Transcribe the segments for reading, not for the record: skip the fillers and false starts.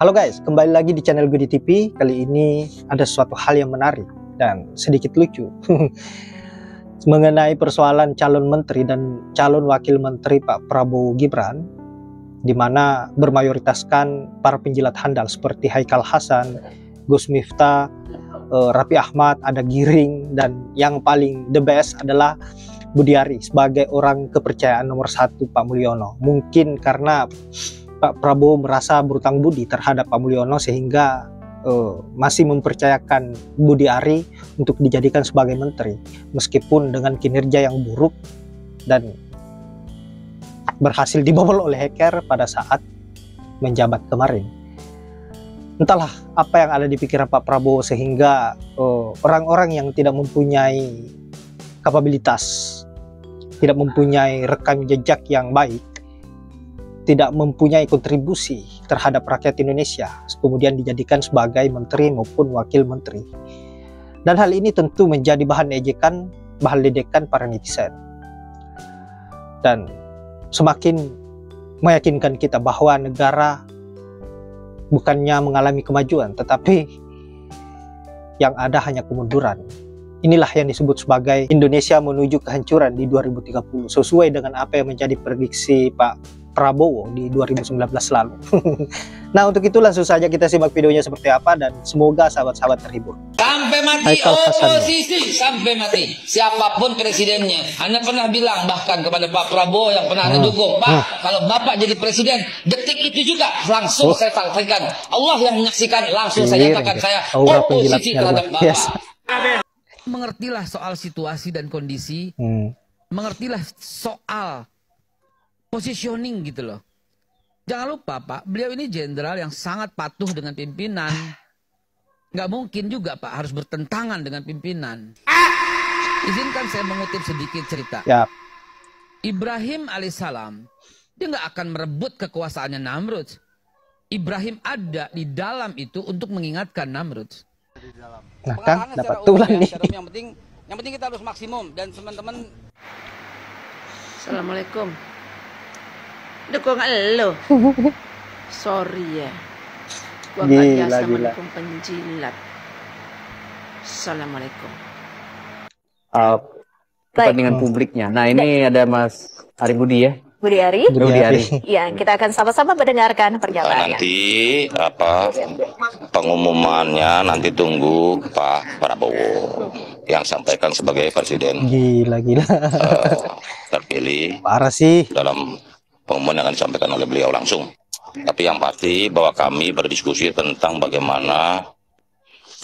Halo guys, kembali lagi di channel Goody TV. Kali ini ada suatu hal yang menarik dan sedikit lucu mengenai persoalan calon menteri dan calon wakil menteri Pak Prabowo Gibran, di mana bermayoritaskan para penjilat handal seperti Haikal Hasan, Gus Miftah, Raffi Ahmad, ada Giring, dan yang paling the best adalah Budiari sebagai orang kepercayaan nomor satu Pak Mulyono. Mungkin karena Pak Prabowo merasa berutang budi terhadap Pak Mulyono sehingga masih mempercayakan Budiari untuk dijadikan sebagai menteri meskipun dengan kinerja yang buruk dan berhasil dibobol oleh hacker pada saat menjabat kemarin. Entahlah apa yang ada di pikiran Pak Prabowo sehingga orang-orang yang tidak mempunyai kapabilitas, tidak mempunyai rekam jejak yang baik, tidak mempunyai kontribusi terhadap rakyat Indonesia, kemudian dijadikan sebagai menteri maupun wakil menteri. Dan hal ini tentu menjadi bahan ejekan, bahan ledekan para netizen. Dan semakin meyakinkan kita bahwa negara bukannya mengalami kemajuan, tetapi yang ada hanya kemunduran. Inilah yang disebut sebagai Indonesia menuju kehancuran di 2030, sesuai dengan apa yang menjadi prediksi Pak Prabowo di 2019 lalu. Nah, untuk itu langsung saja kita simak videonya seperti apa dan semoga sahabat-sahabat terhibur. Sampai mati oposisi, sampai mati. Siapapun presidennya. Anda pernah bilang bahkan kepada Pak Prabowo yang pernah Anda dukung, Pak, kalau Bapak jadi presiden, detik itu juga langsung saya sampaikan. Allah yang menyaksikan, langsung saya nyatakan saya oposisi terhadap Bapak. Yes. Mengertilah soal situasi dan kondisi, mengertilah soal positioning gitu loh. Jangan lupa Pak, beliau ini jenderal yang sangat patuh dengan pimpinan. Nggak mungkin juga Pak harus bertentangan dengan pimpinan. Izinkan saya mengutip sedikit cerita. Ya. Ibrahim alaihissalam, dia nggak akan merebut kekuasaannya Namrud. Ibrahim ada di dalam itu untuk mengingatkan Namrud. Nah kan, dapat tulang nih. Yang penting kita harus maksimum dan teman-teman. Assalamualaikum. Dukung lo. Sorry ya. Gua nggak biasa mendukung penjilat. Assalamualaikum. Kepentingan publiknya. Nah ini ada Mas Ari Budi ya. Budiari. Budiari. Ya, kita akan sama-sama mendengarkan pernyataannya. Nanti pengumumannya nanti tunggu Pak Prabowo yang sampaikan sebagai presiden. Gila. Terpilih. Parah sih. Dalam pengumuman yang akan disampaikan oleh beliau langsung. Tapi yang pasti bahwa kami berdiskusi tentang bagaimana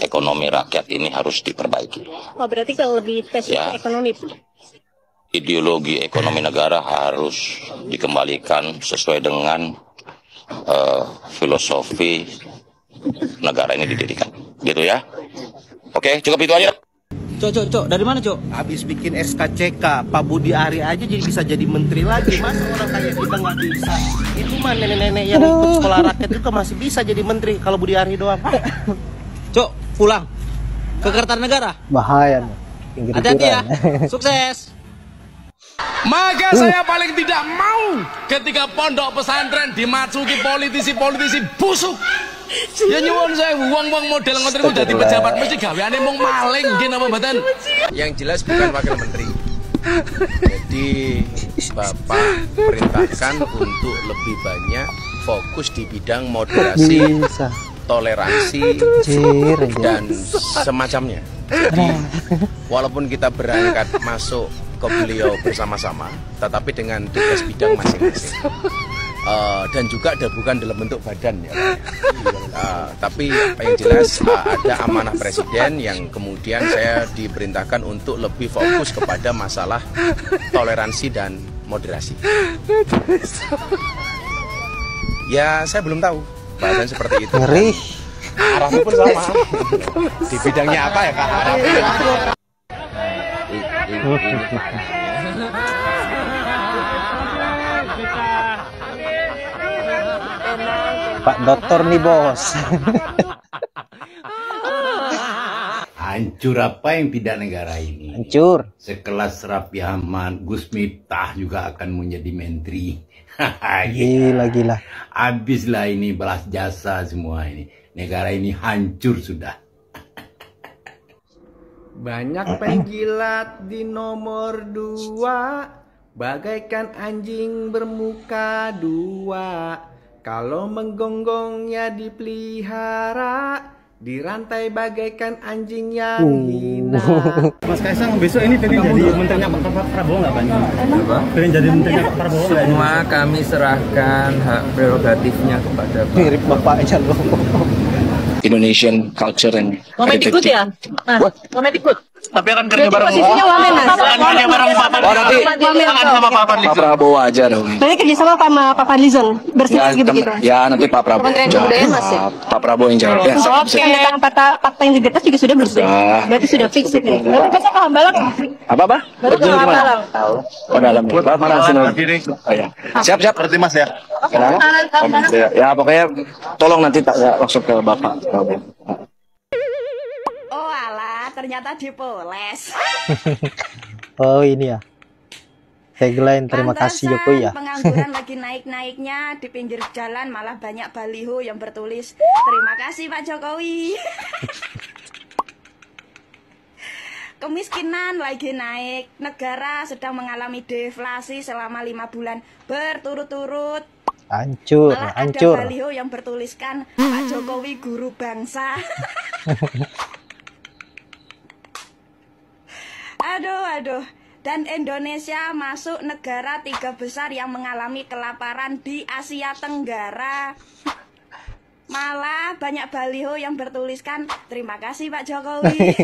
ekonomi rakyat ini harus diperbaiki. Oh, berarti kalau lebih spesifik ekonomi. Ideologi ekonomi negara harus dikembalikan sesuai dengan filosofi negara ini didirikan, gitu ya. Oke, cukup itu aja. Cok, dari mana Cok? Habis bikin SKCK, Pak Budiari aja bisa jadi menteri lagi. Masa orang kayak kita nggak bisa? Itu mah nenek-nenek yang ikut sekolah rakyat itu masih bisa jadi menteri kalau Budiari doang. Cok, pulang ke Kertanegara. Bahaya nih. Hati-hati ya. Sukses. Maka saya paling tidak mau ketika pondok pesantren dimasuki politisi-politisi busuk. Ya nyuwun saya uang model ngoten iku dadi pejabat mesti gaweane mung maling nggih napa mboten? Yang jelas bukan wakil menteri. Jadi Bapak perintahkan untuk lebih banyak fokus di bidang moderasi, toleransi dan semacamnya. Jadi walaupun kita berangkat masuk ke beliau bersama-sama, tetapi dengan tugas bidang masing-masing. Dan juga bukan dalam bentuk badan ya. Tapi yang jelas ada amanah presiden yang kemudian saya diperintahkan untuk lebih fokus kepada masalah toleransi dan moderasi. Ya saya belum tahu bahasan seperti itu. Ngeri. Arahnya pun sama. Di bidangnya apa ya Kak? Pak Dokter nih bos. Hancur apa yang tidak negara ini? Hancur. Sekelas Raffi Ahmad, Gus Miftah juga akan menjadi menteri. Gila. Habislah ini balas jasa semua ini. Negara ini hancur sudah. Banyak penjilat di nomor 2, bagaikan anjing bermuka 2. Kalau menggonggongnya dipelihara, dirantai bagaikan anjing yang hina. Mas Kaisang besok ini pengen jadi menterinya Pak Prabowo nggak Pak? Apa? Pengen jadi menterinya Pak Prabowo nggak? Semua kami serahkan hak prerogatifnya kepada Pak. Mirip bapaknya loh. Indonesian culture and Wamen ikut ya? Nah, Wamen ikut. Tapi akan kerja bareng. Posisinya Wamen, Mas. Kerja bareng Pak Fadlizon. Oh, nanti akan sama Pak Fadlizon. Pak Prabowo aja dong. Nanti kerja sama Pak Fadlizon. Bersinergi begitu. Ya, nanti Pak Prabowo. Kementerian Kebudayaan, Mas ya? Pak Prabowo yang jawab. Ya, Oke. Tentang fakta integritas juga sudah belum? Berarti sudah fix itu. Berarti besok ke Hambalang. Apa? Baru ke Hambalang. Tahu. Oh, dalam. Pak mana sini? Oh ya. Siap. Berarti Mas ya. Ya, pokoknya tolong nanti tak langsung ke Bapak Prabowo. Oh alah, ternyata dipoles. Oh ini ya. Tagline terima kasih Jokowi ya. Pengangguran lagi naik-naiknya, di pinggir jalan malah banyak baliho yang bertulis terima kasih Pak Jokowi. Kemiskinan lagi naik, negara sedang mengalami deflasi selama 5 bulan berturut-turut. Hancur. Ada baliho yang bertuliskan Pak Jokowi guru bangsa. Aduh. Dan Indonesia masuk negara 3 besar yang mengalami kelaparan di Asia Tenggara. Malah banyak baliho yang bertuliskan terima kasih Pak Jokowi.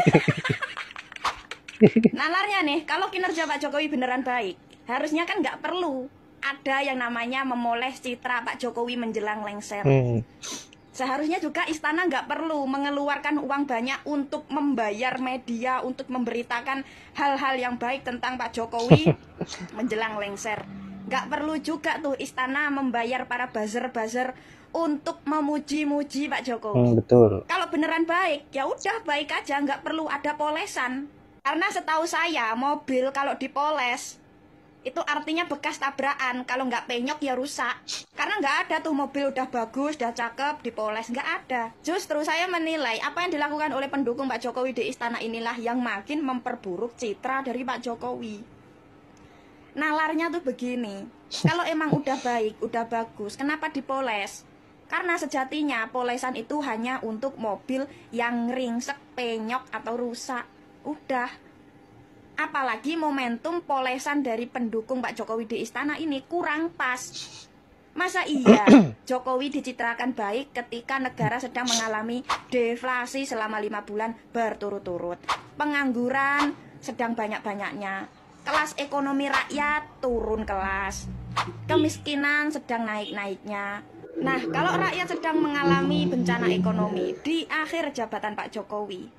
Nalarnya nih, kalau kinerja Pak Jokowi beneran baik, harusnya kan nggak perlu ada yang namanya memoles citra Pak Jokowi menjelang lengser. Seharusnya juga istana nggak perlu mengeluarkan uang banyak untuk membayar media, untuk memberitakan hal-hal yang baik tentang Pak Jokowi menjelang lengser. Nggak perlu juga tuh istana membayar para buzzer-buzzer untuk memuji-muji Pak Jokowi. Betul. Kalau beneran baik, ya udah baik aja, nggak perlu ada polesan. Karena setahu saya mobil kalau dipoles itu artinya bekas tabrakan. Kalau nggak penyok ya rusak. Karena nggak ada tuh mobil udah bagus, udah cakep, dipoles. Nggak ada. Justru saya menilai apa yang dilakukan oleh pendukung Pak Jokowi di istana inilah yang makin memperburuk citra dari Pak Jokowi. Nalarnya tuh begini. Kalau emang udah baik, udah bagus, kenapa dipoles? Karena sejatinya polesan itu hanya untuk mobil yang ringsek, penyok, atau rusak. Udah. Apalagi momentum polesan dari pendukung Pak Jokowi di istana ini kurang pas. Masa iya Jokowi dicitrakan baik ketika negara sedang mengalami deflasi selama 5 bulan berturut-turut. Pengangguran sedang banyak-banyaknya. Kelas ekonomi rakyat turun kelas. Kemiskinan sedang naik-naiknya. Nah, kalau rakyat sedang mengalami bencana ekonomi di akhir jabatan Pak Jokowi,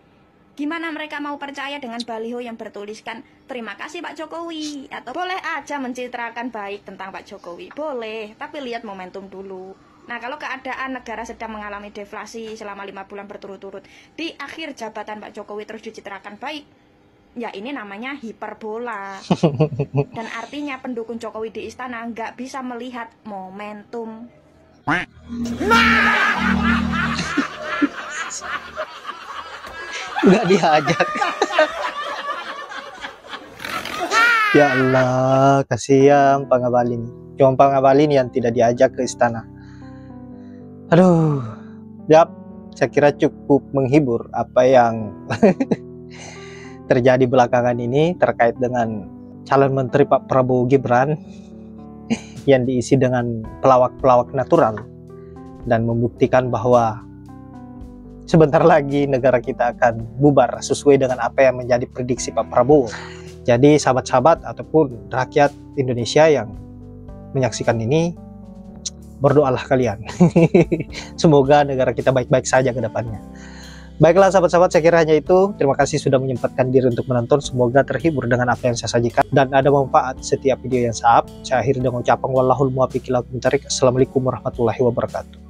gimana mereka mau percaya dengan baliho yang bertuliskan terima kasih Pak Jokowi? Atau boleh aja mencitrakan baik tentang Pak Jokowi, boleh, tapi lihat momentum dulu. Nah, kalau keadaan negara sedang mengalami deflasi selama 5 bulan berturut-turut, di akhir jabatan Pak Jokowi terus dicitrakan baik, ya ini namanya hiperbola. Dan artinya pendukung Jokowi di istana nggak bisa melihat momentum. Nggak diajak. Ya Allah, kasihan Pak Ngabalin. Cuma Pak Ngabalin yang tidak diajak ke istana. Aduh, yap, saya kira cukup menghibur apa yang terjadi belakangan ini terkait dengan calon menteri Pak Prabowo Gibran yang diisi dengan pelawak-pelawak natural dan membuktikan bahwa sebentar lagi negara kita akan bubar sesuai dengan apa yang menjadi prediksi Pak Prabowo. Jadi sahabat-sahabat ataupun rakyat Indonesia yang menyaksikan ini, berdoalah kalian. Semoga negara kita baik-baik saja ke depannya. Baiklah sahabat-sahabat, saya kira hanya itu. Terima kasih sudah menyempatkan diri untuk menonton. Semoga terhibur dengan apa yang saya sajikan dan ada manfaat setiap video yang saya akhiri dengan ucapan wallahul muwaffiq ila aqwamit thoriq. Assalamualaikum warahmatullahi wabarakatuh.